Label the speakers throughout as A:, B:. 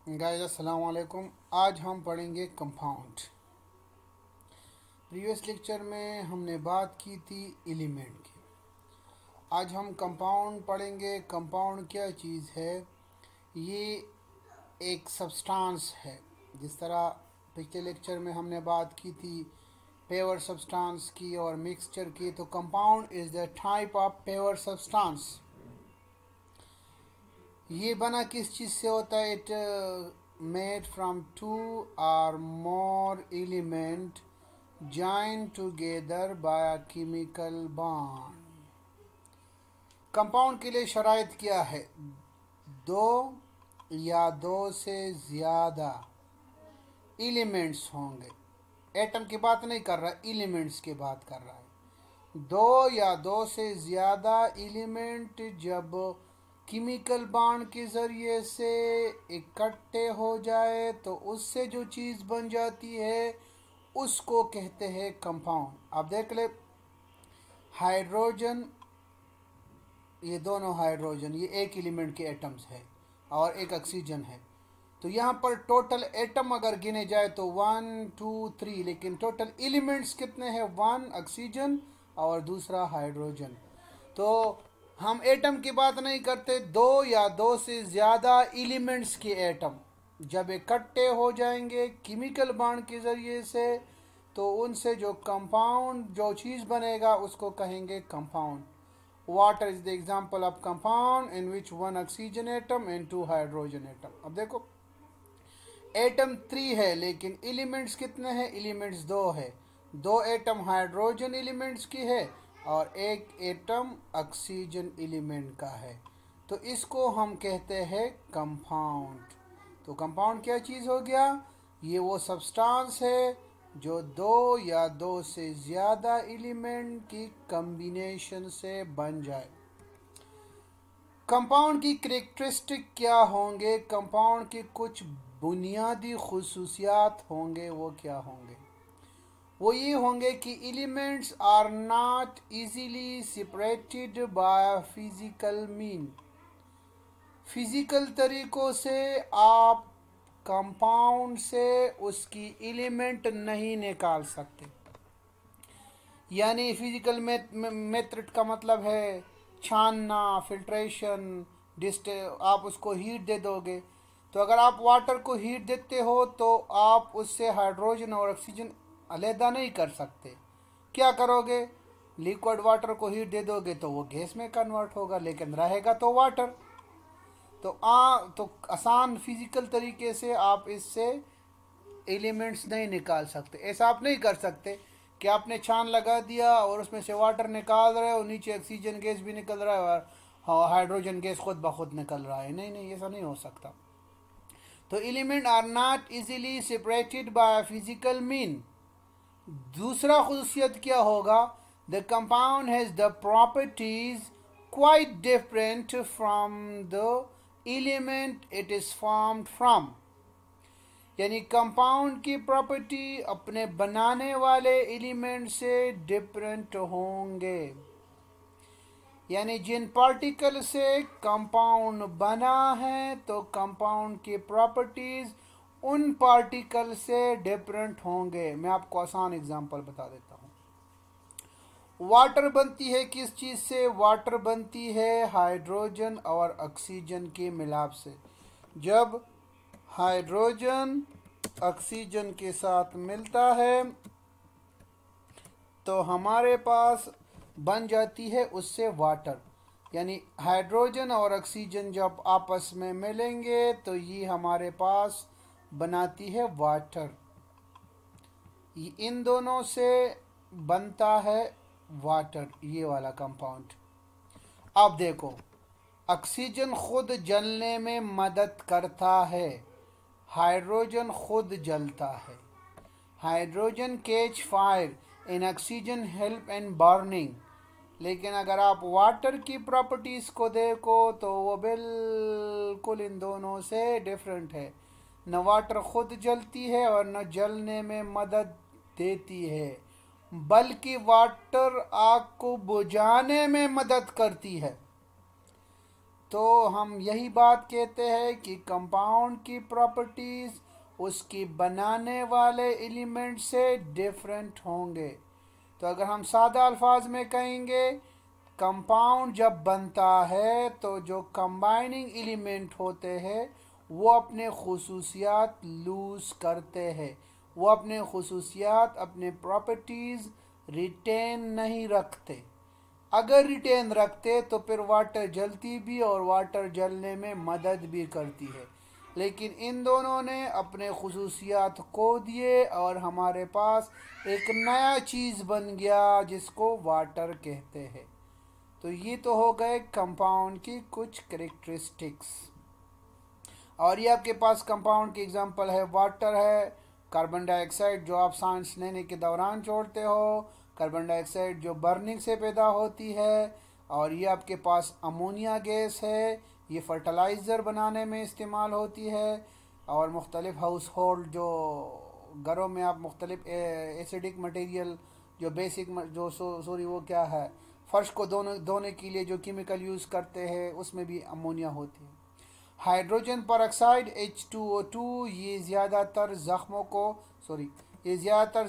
A: Guys अस्सलाम वालेकुम। आज हम पढ़ेंगे कंपाउंड। प्रीवियस लेक्चर में हमने बात की थी एलिमेंट की। आज हम कंपाउंड पढ़ेंगे। कंपाउंड क्या चीज़ है? ये एक सब्सटेंस है। जिस तरह पिछले लेक्चर में हमने बात की थी पेवर सब्सटेंस की और मिक्सचर की, तो compound is the type of pure substance. ये बना किस चीज़ से होता है? इट मेड फ्रॉम टू और मोर element join together by a chemical bond. Compound के लिए शराइत क्या है? दो या दो से ज़्यादा एलिमेंट्स होंगे। एटम की बात नहीं कर रहा, एलिमेंट्स की बात कर रहा है। दो या दो से ज़्यादा एलिमेंट जब केमिकल बॉन्ड के ज़रिए से इकट्ठे हो जाए तो उससे जो चीज़ बन जाती है उसको कहते हैं कंपाउंड। आप देख ले, हाइड्रोजन, ये दोनों हाइड्रोजन, ये एक एलिमेंट के एटम्स है और एक ऑक्सीजन है। तो यहाँ पर टोटल एटम अगर गिने जाए तो 1 2 3, लेकिन टोटल एलिमेंट्स कितने हैं? 1 ऑक्सीजन और दूसरा हाइड्रोजन। तो हम एटम की बात नहीं करते, दो या दो से ज़्यादा एलिमेंट्स के एटम जब इकट्ठे हो जाएंगे केमिकल बॉन्ड के ज़रिए से तो उनसे जो कंपाउंड, जो चीज़ बनेगा उसको कहेंगे compound. Water is the example of compound in which 1 oxygen atom and 2 hydrogen atom. अब देखो, एटम 3 है लेकिन एलिमेंट्स कितने हैं? एलिमेंट्स 2 है। 2 एटम हाइड्रोजन एलिमेंट्स की है और एक एटम ऑक्सीजन एलिमेंट का है। तो इसको हम कहते हैं कंपाउंड। तो कंपाउंड क्या चीज़ हो गया? ये वो सब्सटेंस है जो दो या दो से ज़्यादा एलिमेंट की कम्बिनेशन से बन जाए। कंपाउंड की करेक्टरिस्टिक क्या होंगे? कंपाउंड की कुछ बुनियादी खुसूसियात होंगे। वो क्या होंगे? वो ये होंगे कि elements are not easily separated by physical mean. Physical तरीक़ों से आप कंपाउंड से उसकी एलिमेंट नहीं निकाल सकते। यानी फिजिकल मेथड का मतलब है छानना, फिल्ट्रेशन, आप उसको हीट दे दोगे। तो अगर आप वाटर को हीट देते हो तो आप उससे हाइड्रोजन और ऑक्सीजन अलहदा नहीं कर सकते। क्या करोगे? लिक्विड वाटर को हीट दे दोगे तो वो गैस में कन्वर्ट होगा, लेकिन रहेगा तो वाटर। तो आसान फिजिकल तरीके से आप इससे एलिमेंट्स नहीं निकाल सकते। ऐसा आप नहीं कर सकते कि आपने छान लगा दिया और उसमें से वाटर निकाल रहे हो, नीचे ऑक्सीजन गैस भी निकल रहा है और हाइड्रोजन गैस खुद ब खुद निकल रहा है। नहीं नहीं, ऐसा नहीं हो सकता। तो element are not easily separated by physical mean. दूसरा खुसूसियत क्या होगा? The compound has the properties quite different from the element it is formed from. यानी कंपाउंड की प्रॉपर्टी अपने बनाने वाले एलिमेंट से डिफरेंट होंगे। यानी जिन पार्टिकल से कंपाउंड बना है तो कंपाउंड की प्रॉपर्टीज उन पार्टिकल से डिफरेंट होंगे। मैं आपको आसान एग्जांपल बता देता हूँ। वाटर बनती है किस चीज़ से? वाटर बनती है हाइड्रोजन और ऑक्सीजन के मिलाप से। जब हाइड्रोजन ऑक्सीजन के साथ मिलता है तो हमारे पास बन जाती है उससे वाटर। यानी हाइड्रोजन और ऑक्सीजन जब आपस में मिलेंगे तो ये हमारे पास बनाती है वाटर। इन दोनों से बनता है वाटर, ये वाला कंपाउंड। अब देखो, ऑक्सीजन खुद जलने में मदद करता है, हाइड्रोजन खुद जलता है। Hydrogen catch fire in oxygen help in burning. लेकिन अगर आप वाटर की प्रॉपर्टीज़ को देखो तो वो बिल्कुल इन दोनों से डिफरेंट है। न वाटर खुद जलती है और न जलने में मदद देती है, बल्कि वाटर आग को बुझाने में मदद करती है। तो हम यही बात कहते हैं कि कंपाउंड की प्रॉपर्टीज़ उसकी बनाने वाले एलिमेंट से डिफरेंट होंगे। तो अगर हम सादा अल्फाज में कहेंगे, कंपाउंड जब बनता है तो जो कंबाइनिंग एलिमेंट होते हैं वो अपने खुसूसियात लूज़ करते हैं, वो अपने खुसूसियात, अपने प्रॉपर्टीज़ रिटेन नहीं रखते। अगर रिटेन रखते तो फिर वाटर जलती भी और वाटर जलने में मदद भी करती है, लेकिन इन दोनों ने अपने खुसूसियात खो दिए और हमारे पास एक नया चीज़ बन गया जिसको वाटर कहते हैं। तो ये तो हो गए कंपाउंड की कुछ कैरेक्टरिस्टिक्स। और ये आपके पास कंपाउंड की एग्जांपल है, वाटर है, कार्बन डाइऑक्साइड जो आप सांस लेने के दौरान छोड़ते हो, कार्बन डाइऑक्साइड जो बर्निंग से पैदा होती है, और ये आपके पास अमोनिया गैस है, ये फर्टिलाइज़र बनाने में इस्तेमाल होती है, और मुख्तलिफ हाउस होल्ड जो घरों में आप मुख्तलिफ एसिडिक मटेरियल जो बेसिक जो सॉरी वो क्या है, फर्श को धोने के लिए जो केमिकल यूज़ करते हैं उसमें भी अमोनिया होती है। हाइड्रोजन परऑक्साइड H2O2 ये ज़्यादातर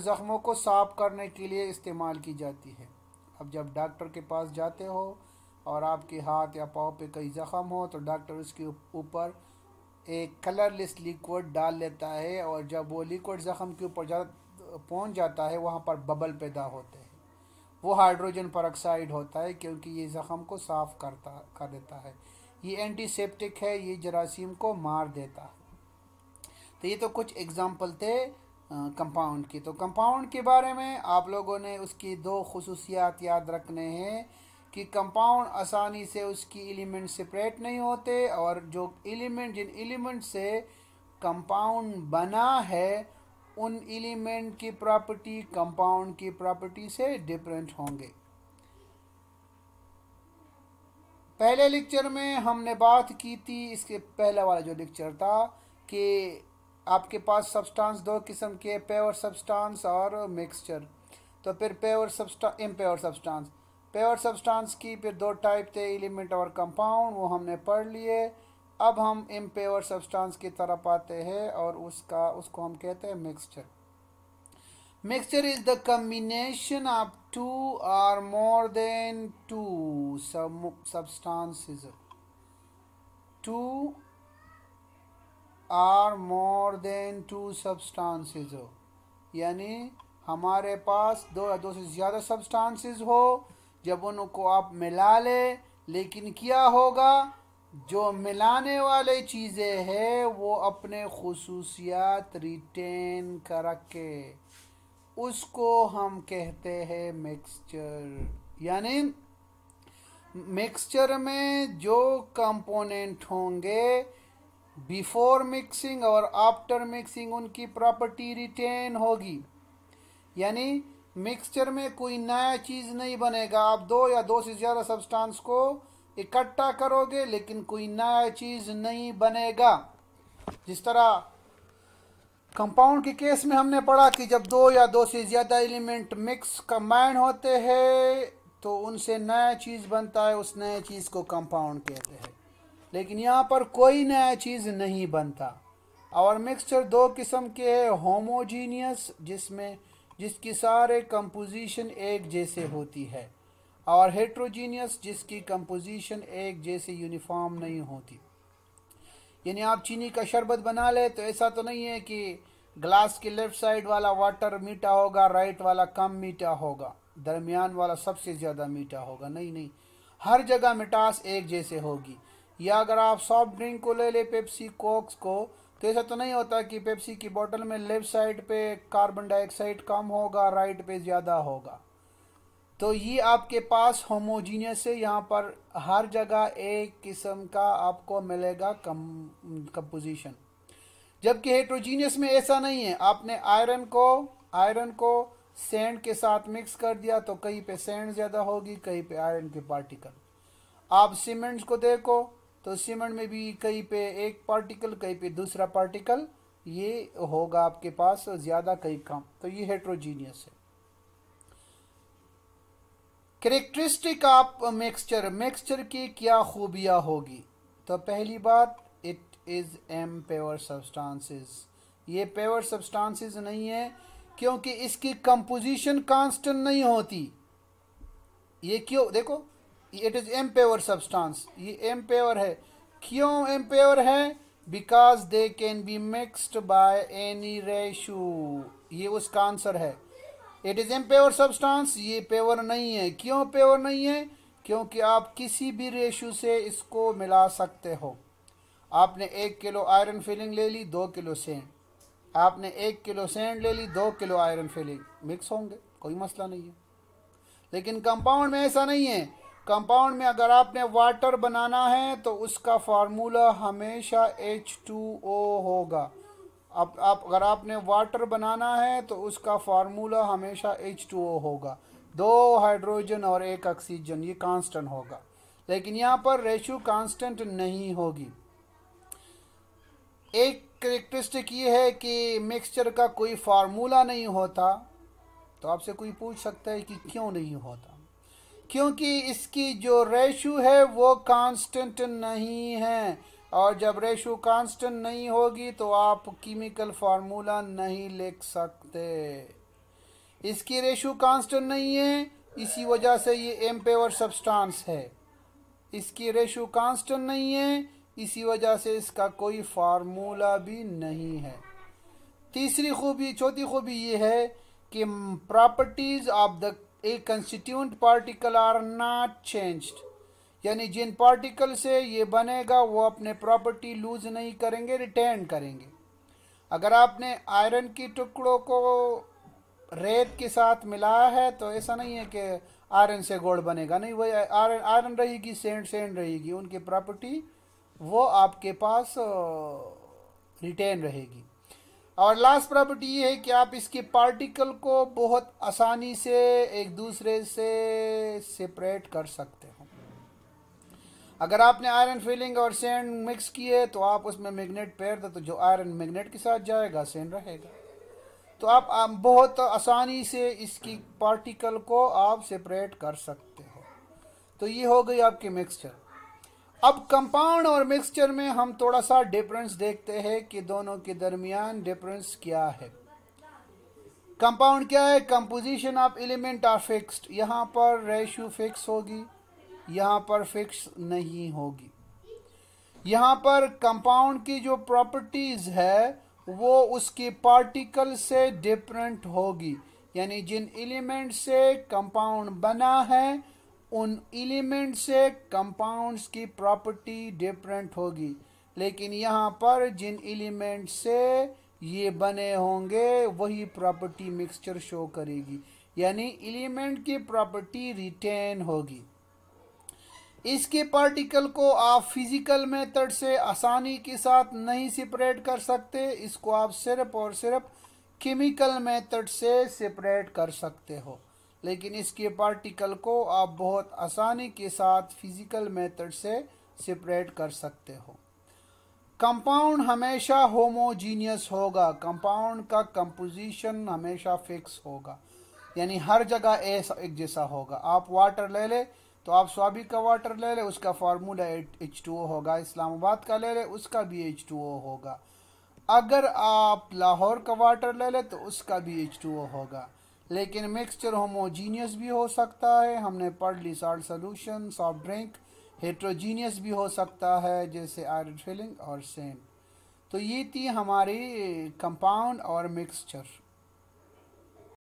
A: ज़ख्मों को साफ करने के लिए इस्तेमाल की जाती है। अब जब डॉक्टर के पास जाते हो और आपके हाथ या पाँव पे कई ज़ख्म हो तो डॉक्टर उसके ऊपर एक कलरलेस लिक्विड डाल लेता है, और जब वो लिक्विड ज़ख्म के ऊपर पहुंच जाता है वहाँ पर बबल पैदा होते हैं। वो हाइड्रोजन परऑक्साइड होता है क्योंकि ये ज़ख्म को साफ़ कर देता है। ये एंटीसेप्टिक है, ये जरासीम को मार देता है। तो ये तो कुछ एग्जाम्पल थे कंपाउंड की। तो कंपाउंड के बारे में आप लोगों ने उसकी दो खुसूसियात याद रखने हैं कि कंपाउंड आसानी से उसकी एलिमेंट सेपरेट नहीं होते, और जो जिन एलिमेंट से कंपाउंड बना है उन एलिमेंट की प्रॉपर्टी कंपाउंड की प्रॉपर्टी से डिफरेंट होंगे। पहले लेक्चर में हमने बात की थी, इसके पहला वाला जो लेक्चर था, कि आपके पास सब्सटेंस दो किस्म के, प्योर सब्सटेंस और मिक्सचर। तो फिर इम्प्योर सब्सटेंस की फिर दो टाइप थे, एलिमेंट और कंपाउंड, वो हमने पढ़ लिए। अब हम इम्प्योर सब्सटेंस की तरफ आते हैं और उसको हम कहते हैं mixture. Mixture is the combination of two or more than two substances. Two or more than two substances. यानी हमारे पास दो या दो से ज़्यादा सब्सटेंसेस हो, जब उनको आप मिला ले, लेकिन क्या होगा, जो मिलाने वाले चीज़ें हैं वो अपने खुसूसियात रिटेन कर रखे, उसको हम कहते हैं मिक्सचर। यानी मिक्सचर में जो कंपोनेंट होंगे बिफोर मिक्सिंग और आफ्टर मिक्सिंग उनकी प्रॉपर्टी रिटेन होगी। यानी मिक्सचर में कोई नया चीज़ नहीं बनेगा। आप दो या दो से ज़्यादा सब्सटेंस को इकट्ठा करोगे लेकिन कोई नया चीज़ नहीं बनेगा। जिस तरह कंपाउंड के केस में हमने पढ़ा कि जब दो या दो से ज़्यादा एलिमेंट मिक्स कंबाइन होते हैं तो उनसे नया चीज़ बनता है, उस नए चीज़ को कंपाउंड कहते हैं। लेकिन यहाँ पर कोई नया चीज़ नहीं बनता। और मिक्सचर दो किस्म के हैं, होमोजीनियस जिसकी सारे कंपोजिशन एक जैसे होती है, और हेट्रोजीनियस जिसकी कंपोजिशन एक जैसे यूनिफॉर्म नहीं होती। यानी आप चीनी का शरबत बना ले तो ऐसा तो नहीं है कि ग्लास के लेफ्ट साइड वाला वाटर मीठा होगा, राइट वाला कम मीठा होगा, दरमियान वाला सबसे ज़्यादा मीठा होगा। नहीं, हर जगह मिठास एक जैसे होगी। या अगर आप सॉफ्ट ड्रिंक को ले ले, पेप्सी कोक्स को, तो ऐसा तो नहीं होता कि पेप्सी की बोतल में लेफ्ट साइड पे कार्बन डाइऑक्साइड कम होगा, राइट पे ज़्यादा होगा। तो ये आपके पास होमोजीनियस है, यहाँ पर हर जगह एक किस्म का आपको मिलेगा कंपोजिशन। जबकि हेट्रोजीनियस में ऐसा नहीं है। आपने आयरन को सैंड के साथ मिक्स कर दिया तो कहीं पे सैंड ज़्यादा होगी, कहीं पे आयरन के पार्टिकल। आप सीमेंट को देखो तो सीमेंट में भी कहीं पे एक पार्टिकल, कहीं पे दूसरा पार्टिकल, ये होगा आपके पास ज़्यादा कहीं कम। तो ये हेट्रोजीनियस है। करेक्टरिस्टिक ऑफ मिक्सचर, मिक्सचर की क्या खूबियाँ होगी? तो पहली बात, it is am pure substances, ये प्योर सब्सटेंसेस नहीं है क्योंकि इसकी कंपोजिशन कांस्टेंट नहीं होती। ये क्यों? देखो, it is impure substance, ये एम प्योर है। क्यों एम प्योर है? Because they can be mixed by any ratio, ये उसका आंसर है। इट इज़ इम्प्योर सब्सटेंस, ये प्योर नहीं है। क्यों प्योर नहीं है? क्योंकि आप किसी भी रेशो से इसको मिला सकते हो। आपने 1 किलो आयरन फिलिंग ले ली, 2 किलो सेंड, आपने 1 किलो सेंड ले ली, 2 किलो आयरन फिलिंग, मिक्स होंगे, कोई मसला नहीं है। लेकिन कंपाउंड में ऐसा नहीं है। कंपाउंड में अगर आपने वाटर बनाना है तो उसका फार्मूला हमेशा H2O होगा। अब आप अगर आपने वाटर बनाना है तो उसका फार्मूला हमेशा H2O होगा, 2 हाइड्रोजन और 1 ऑक्सीजन, ये कांस्टेंट होगा। लेकिन यहाँ पर रेशो कांस्टेंट नहीं होगी। एक करेक्टरिस्टिक ये है कि मिक्सचर का कोई फार्मूला नहीं होता। तो आपसे कोई पूछ सकता है कि क्यों नहीं होता? क्योंकि इसकी जो रेशो है वो कांस्टेंट नहीं है, और जब रेशो कांस्टेंट नहीं होगी तो आप केमिकल फार्मूला नहीं लिख सकते। इसकी रेशो कांस्टेंट नहीं है, इसी वजह से ये एम्पेवर सब्सटेंस है। इसकी रेशो कांस्टेंट नहीं है, इसी वजह से इसका कोई फार्मूला भी नहीं है। तीसरी खूबी, चौथी खूबी ये है कि properties of the a constituent particle are not changed, यानी जिन पार्टिकल से ये बनेगा वो अपने प्रॉपर्टी लूज नहीं करेंगे, रिटेन करेंगे। अगर आपने आयरन की टुकड़ों को रेत के साथ मिलाया है तो ऐसा नहीं है कि आयरन से गोल्ड बनेगा, नहीं, वही आयरन आयरन रहेगी, सेंड सेंड रहेगी, उनकी प्रॉपर्टी वो आपके पास रिटेन रहेगी। और लास्ट प्रॉपर्टी ये है कि आप इसके पार्टिकल को बहुत आसानी से एक दूसरे से सेपरेट कर सकते हो। अगर आपने आयरन फिलिंग और सैंड मिक्स किए तो आप उसमें मैग्नेट पेयर दो, तो जो आयरन मैग्नेट के साथ जाएगा सैंड रहेगा। तो आप बहुत आसानी से इसकी पार्टिकल को आप सेपरेट कर सकते हो। तो ये हो गई आपकी मिक्सचर। अब कंपाउंड और मिक्सचर में हम थोड़ा सा डिफरेंस देखते हैं कि दोनों के दरमियान डिफरेंस क्या है। कंपाउंड क्या है? Composition of element are fixed, यहाँ पर रेशियो फिक्स होगी, यहाँ पर फिक्स नहीं होगी। यहाँ पर कंपाउंड की जो प्रॉपर्टीज है वो उसके पार्टिकल से डिफरेंट होगी, यानी जिन एलिमेंट से कंपाउंड बना है उन एलिमेंट से कंपाउंड्स की प्रॉपर्टी डिफरेंट होगी। लेकिन यहाँ पर जिन एलिमेंट से ये बने होंगे वही प्रॉपर्टी मिक्सचर शो करेगी, यानी एलिमेंट की प्रॉपर्टी रिटेन होगी। इसके पार्टिकल को आप फिजिकल मेथड से आसानी के साथ नहीं सेपरेट कर सकते, इसको आप सिर्फ और सिर्फ केमिकल मेथड से सेपरेट कर सकते हो। लेकिन इसके पार्टिकल को आप बहुत आसानी के साथ फिजिकल मेथड से सेपरेट कर सकते हो। कंपाउंड हमेशा होमोजीनियस होगा, कंपाउंड का कंपोजिशन हमेशा फिक्स होगा, यानी हर जगह एक जैसा होगा। आप वाटर ले ले तो आप स्वाभिक का वाटर ले ले, उसका फार्मूला H2O होगा। इस्लामाबाद का ले ले, उसका भी H2O होगा। अगर आप लाहौर का वाटर ले ले तो उसका भी H2O होगा। लेकिन मिक्सचर होमोजीनियस भी हो सकता है, हमने पढ़ ली salt solution, soft drink. Heterogeneous भी हो सकता है, जैसे आयरन फिलिंग और सेंड। तो ये थी हमारी कंपाउंड और मिक्सचर।